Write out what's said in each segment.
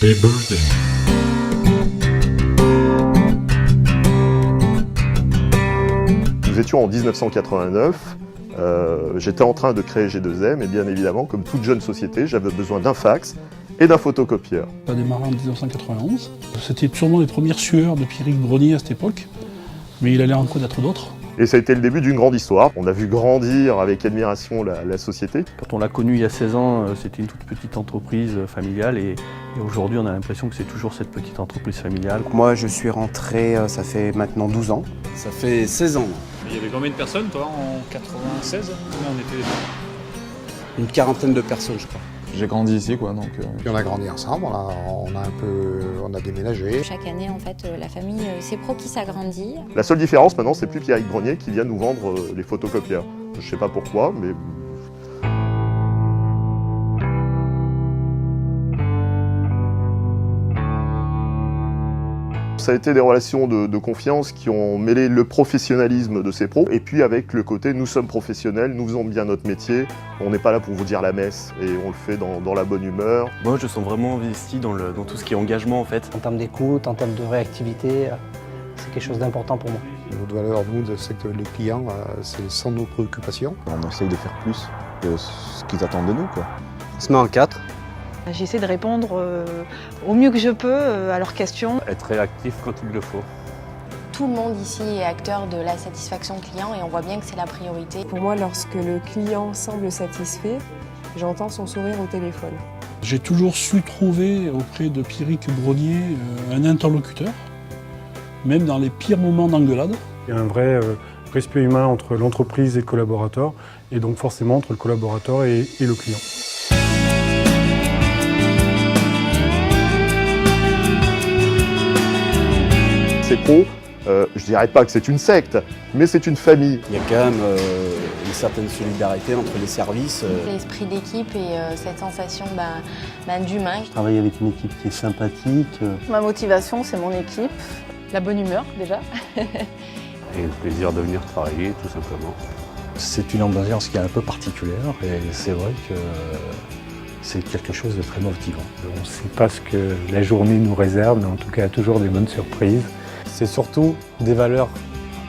Happy birthday. Nous étions en 1989, j'étais en train de créer G2M et bien évidemment, comme toute jeune société, j'avais besoin d'un fax et d'un photocopieur. Ça a démarré en 1991. C'était sûrement les premières sueurs de Pierrick Brognier à cette époque, mais il allait en connaître d'autres. Et ça a été le début d'une grande histoire. On a vu grandir avec admiration la société. Quand on l'a connu il y a 16 ans, c'était une toute petite entreprise familiale et aujourd'hui on a l'impression que c'est toujours cette petite entreprise familiale. Moi je suis rentré, ça fait maintenant 12 ans. Ça fait 16 ans. Il y avait combien de personnes toi en 96 ? Combien on était ? Une quarantaine de personnes je crois. J'ai grandi ici quoi, donc... Puis on a grandi ensemble, on a déménagé. Chaque année, en fait, la famille Sepro qui s'agrandit. La seule différence maintenant, c'est plus Pierrick Brognier qui vient nous vendre les photocopieurs. Je sais pas pourquoi, mais... Ça a été des relations de confiance qui ont mêlé le professionnalisme de ces pros et puis avec le côté nous sommes professionnels, nous faisons bien notre métier, on n'est pas là pour vous dire la messe et on le fait dans la bonne humeur. Moi je sens vraiment investi dans tout ce qui est engagement en fait. En termes d'écoute, en termes de réactivité, c'est quelque chose d'important pour moi. Notre valeur, nous, c'est que les clients, c'est sans nos préoccupations. On essaye de faire plus que ce qu'ils attendent de nous quoi. On se met en 4. J'essaie de répondre au mieux que je peux à leurs questions. Être réactif quand il le faut. Tout le monde ici est acteur de la satisfaction client et on voit bien que c'est la priorité. Pour moi, lorsque le client semble satisfait, j'entends son sourire au téléphone. J'ai toujours su trouver auprès de Pierrick Brognier un interlocuteur, même dans les pires moments d'engueulade. Il y a un vrai respect humain entre l'entreprise et le collaborateur, et donc forcément entre le collaborateur et le client. Ces pros, je dirais pas que c'est une secte, mais c'est une famille. Il y a quand même une certaine solidarité entre les services. L'esprit d'équipe et cette sensation d'humain. Je travaille avec une équipe qui est sympathique. Ma motivation, c'est mon équipe. La bonne humeur déjà. Et le plaisir de venir travailler tout simplement. C'est une ambiance qui est un peu particulière et c'est vrai que c'est quelque chose de très motivant. On ne sait pas ce que la journée nous réserve, mais en tout cas, il y a toujours des bonnes surprises. C'est surtout des valeurs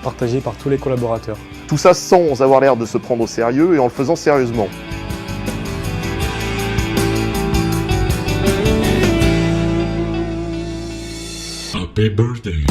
partagées par tous les collaborateurs. Tout ça sans avoir l'air de se prendre au sérieux et en le faisant sérieusement. Happy birthday.